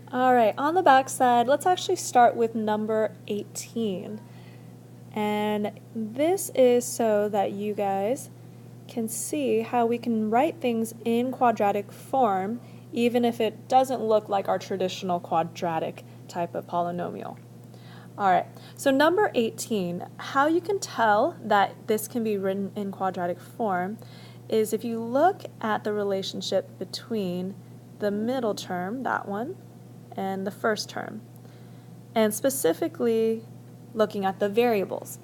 All right, on the back side, let's actually start with number 18. And this is so that you guys can see how we can write things in quadratic form even if it doesn't look like our traditional quadratic type of polynomial. All right, so number 18, how you can tell that this can be written in quadratic form is if you look at the relationship between the middle term, that one, and the first term, and specifically looking at the variables.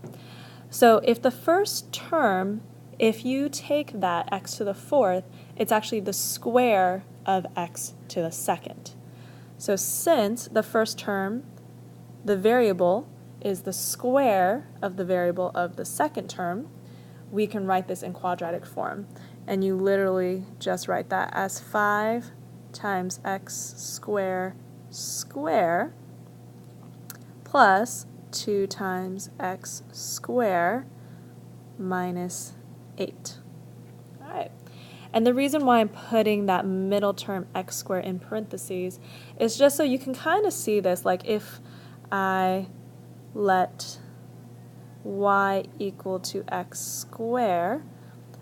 So if the first term, if you take that x to the fourth, it's actually the square of x to the second. So since the first term, the variable, is the square of the variable of the second term, we can write this in quadratic form. And you literally just write that as 5 times x squared plus 2 times x squared minus 8. All right. And the reason why I'm putting that middle term x squared in parentheses is just so you can kind of see this, like if I let y equal to x squared,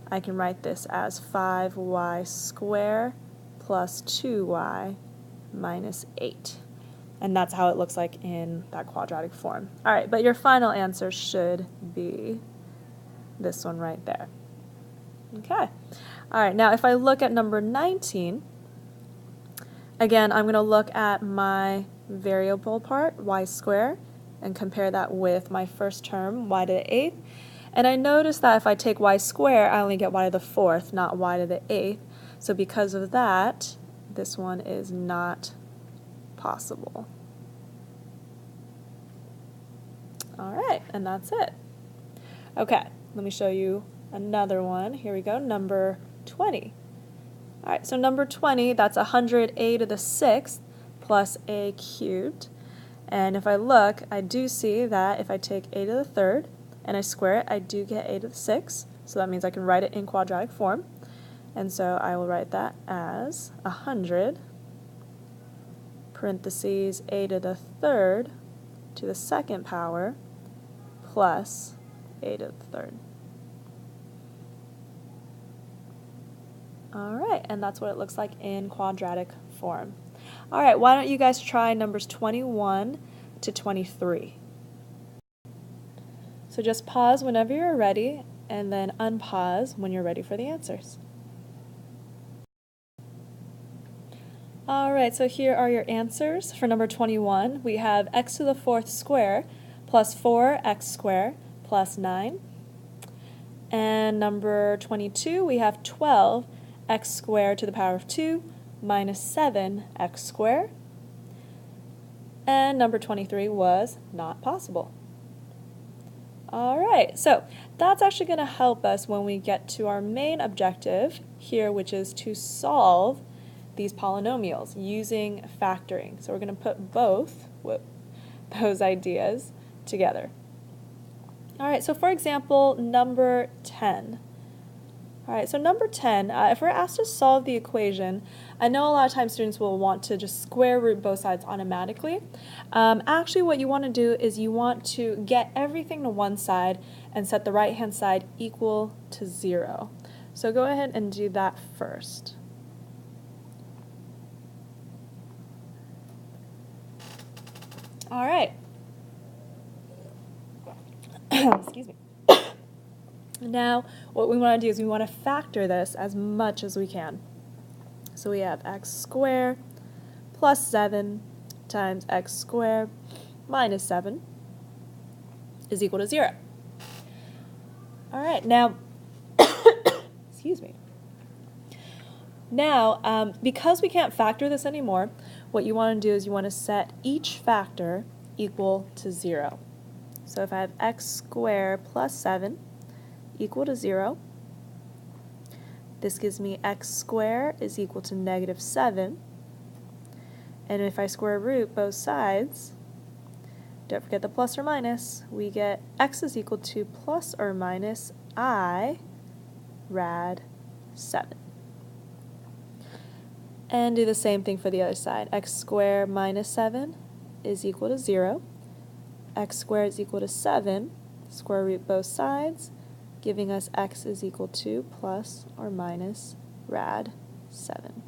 I can write this as 5y squared plus 2y minus 8. And that's how it looks like in that quadratic form. All right, but your final answer should be this one right there. Okay. All right, now if I look at number 19, again, I'm going to look at my variable part, y squared, and compare that with my first term, y to the 8th. And I notice that if I take y squared, I only get y to the 4th, not y to the 8th. So because of that, this one is not possible. All right, and that's it. Okay, let me show you another one. Here we go, number 20. All right, so number 20, that's 100a to the 6th plus a cubed. And if I look, I do see that if I take a to the 3rd and I square it, I do get a to the 6th. So that means I can write it in quadratic form. And so I will write that as 100 parentheses a to the 3rd to the 2nd power plus a to the 3rd. All right, and that's what it looks like in quadratic form. All right, why don't you guys try numbers 21 to 23. So just pause whenever you're ready and then unpause when you're ready for the answers. All right, so here are your answers. For number 21, we have x to the 4th square plus 4x squared plus 9. And number 22, we have 12x squared to the power of 2 minus 7x squared. And number 23 was not possible. All right, so that's actually going to help us when we get to our main objective here, which is to solve these polynomials using factoring. So we're going to put both those ideas together. All right, so for example, number 10. All right, so number 10, if we're asked to solve the equation, I know a lot of times students will want to just square root both sides automatically. Actually, what you want to do is you want to get everything to one side and set the right-hand side equal to 0. So go ahead and do that first. All right. Excuse me. Now, what we want to do is we want to factor this as much as we can. So we have x squared plus 7 times x squared minus 7 is equal to 0. All right, now, excuse me. Now, because we can't factor this anymore, what you want to do is you want to set each factor equal to 0. So if I have x squared plus 7 equal to 0, this gives me x squared is equal to negative 7. And if I square root both sides, don't forget the plus or minus, we get x is equal to plus or minus I rad 7. And do the same thing for the other side. X squared minus 7 is equal to 0. X squared is equal to 7. Square root both sides, giving us x is equal to plus or minus rad 7.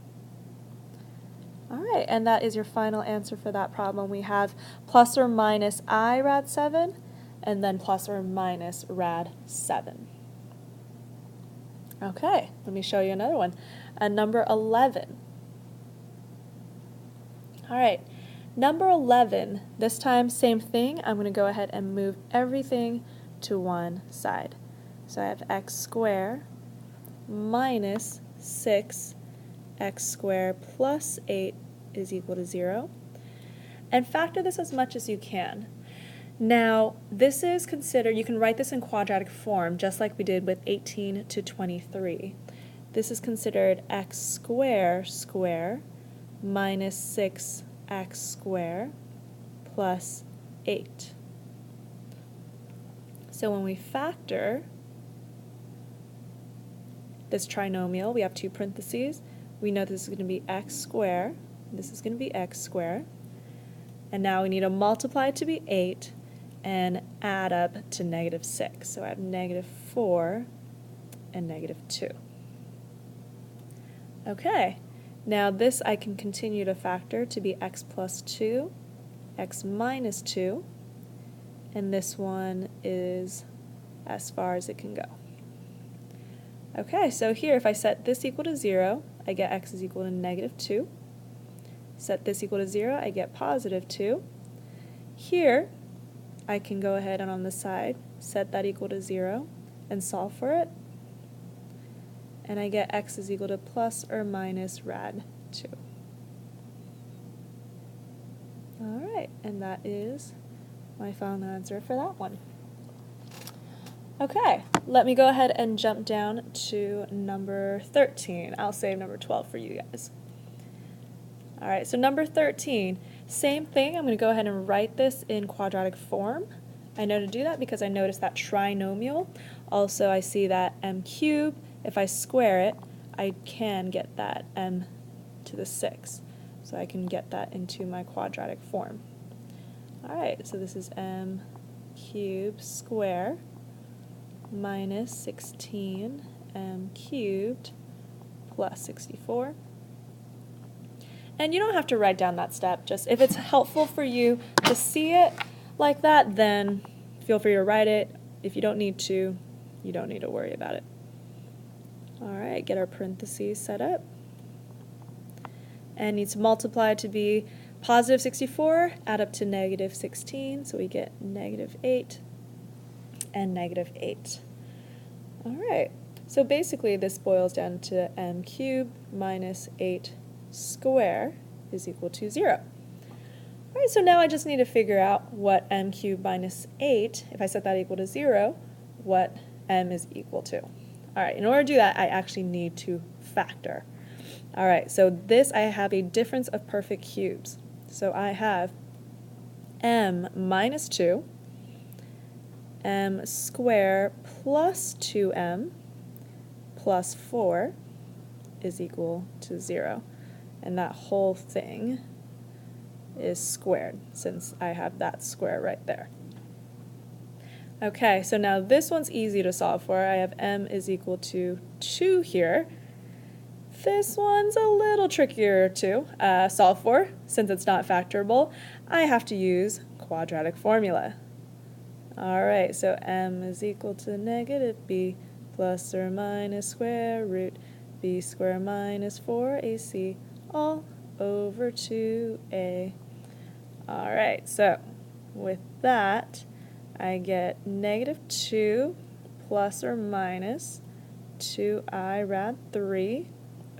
All right, and that is your final answer for that problem. We have plus or minus I rad 7, and then plus or minus rad 7. Okay, let me show you another one. Number 11. All right, number 11, this time same thing. I'm going to go ahead and move everything to one side. So I have x squared minus 6x squared plus 8 is equal to 0. And factor this as much as you can. Now, this is considered, you can write this in quadratic form, just like we did with 18 to 23. This is considered x squared minus 6x squared plus 8. So when we factor this trinomial, we have two parentheses. We know this is going to be x squared. This is going to be x squared. And now we need to multiply it to be 8 and add up to negative 6. So I have negative 4 and negative 2. Okay, now this I can continue to factor to be x plus 2, x minus 2, and this one is as far as it can go. Okay, so here if I set this equal to 0, I get x is equal to negative 2. Set this equal to 0, I get positive 2. Here, I can go ahead and on the side set that equal to 0 and solve for it. And I get x is equal to plus or minus rad 2. Alright, and that is my final answer for that one. Okay, let me go ahead and jump down to number 13. I'll save number 12 for you guys. Alright, so number 13, same thing. I'm going to go ahead and write this in quadratic form. I know to do that because I noticed that trinomial. Also, I see that m cubed. If I square it, I can get that m to the 6. So I can get that into my quadratic form. Alright, so this is m cubed square minus 16m cubed plus 64. And you don't have to write down that step. Just if it's helpful for you to see it like that, then feel free to write it. If you don't need to, you don't need to worry about it. Alright, get our parentheses set up. And needs to multiply to be positive 64, add up to negative 16, so we get negative 8 and negative 8. Alright, so basically this boils down to m cubed minus 8 square is equal to 0. Alright, so now I just need to figure out what m cubed minus 8, if I set that equal to 0, what m is equal to. Alright, in order to do that, I actually need to factor. Alright, so this I have a difference of perfect cubes. So I have m minus 2, m squared plus 2m plus 4 is equal to 0. And that whole thing is squared, since I have that square right there. Okay, so now this one's easy to solve for. I have m is equal to 2 here. This one's a little trickier to solve for, since it's not factorable. I have to use quadratic formula. Alright, so m is equal to negative b plus or minus square root b squared minus 4ac all over 2a. Alright, so with that, I get negative 2 plus or minus 2i rad 3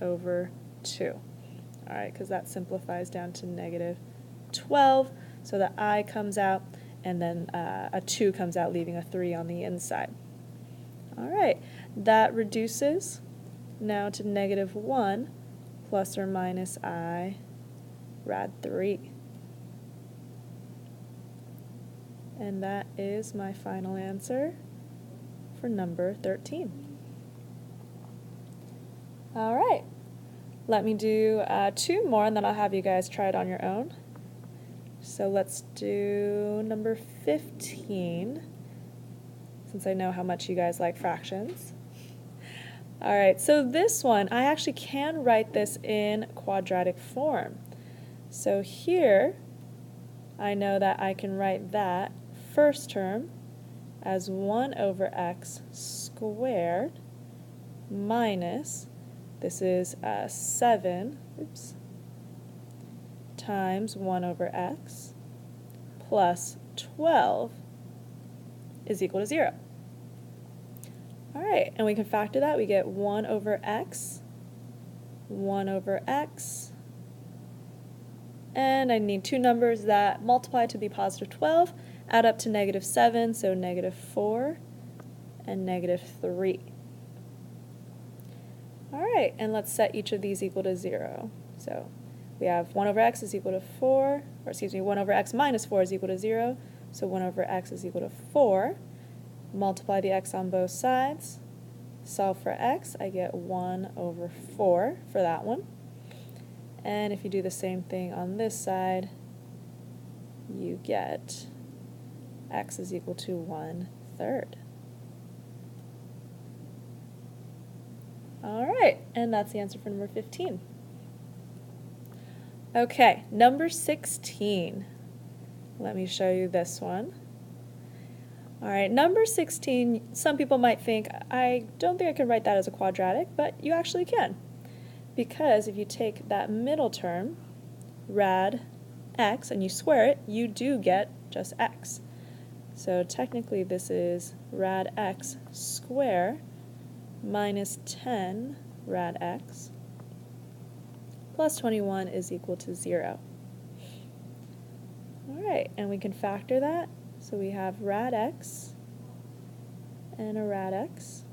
over 2. Alright, because that simplifies down to negative 12, so the I comes out, and then a 2 comes out, leaving a 3 on the inside. Alright, that reduces now to negative 1 plus or minus I rad 3. And that is my final answer for number 13. Alright, Let me do 2 more and then I'll have you guys try it on your own. So let's do number 15, since I know how much you guys like fractions. All right, so this one, I actually can write this in quadratic form. So here, I know that I can write that first term as 1 over x squared minus, this is 7, times 1 over x plus 12 is equal to 0. All right, and we can factor that. We get 1 over x, 1 over x, and I need 2 numbers that multiply to the positive 12, add up to negative 7, so negative 4 and negative 3. All right, and let's set each of these equal to 0. So we have 1 over x is equal to 4, or excuse me, 1 over x minus 4 is equal to 0, so 1 over x is equal to 4. Multiply the x on both sides. Solve for x, I get 1 over 4 for that one. And if you do the same thing on this side, you get x is equal to 1/3. All right, and that's the answer for number 15. Okay, number 16. Let me show you this one. All right, number 16, some people might think, I don't think I can write that as a quadratic, but you actually can. Because if you take that middle term, rad x, and you square it, you do get just x. So technically this is rad x squared minus 10 rad x plus 21 is equal to 0. All right, and we can factor that. So we have rad x and a rad x,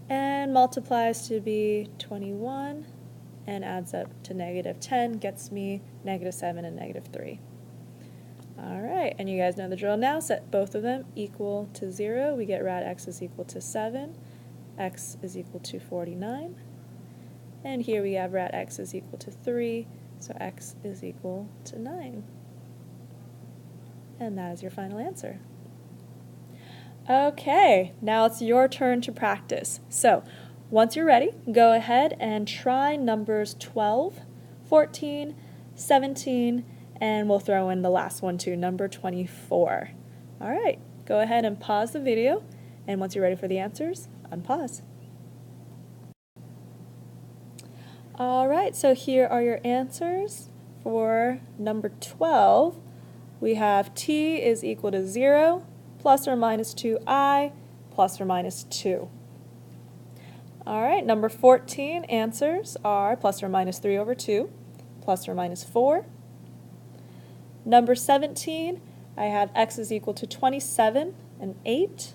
and multiplies to be 21 and adds up to negative 10, gets me negative 7 and negative 3. All right, and you guys know the drill now. Set both of them equal to 0. We get rad x is equal to 7, x is equal to 49, and here we have rad x is equal to 3, so x is equal to 9. And that is your final answer. Okay, now it's your turn to practice. So once you're ready, go ahead and try numbers 12, 14, 17, and we'll throw in the last one too, number 24. All right, go ahead and pause the video, and once you're ready for the answers, unpause. All right, so here are your answers. For number 12, we have t is equal to 0 plus or minus 2I plus or minus 2. All right, number 14 answers are plus or minus 3 over 2, plus or minus 4. Number 17, I have x is equal to 27 and 8.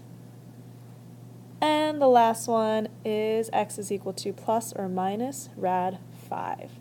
And the last one is x is equal to plus or minus rad 5.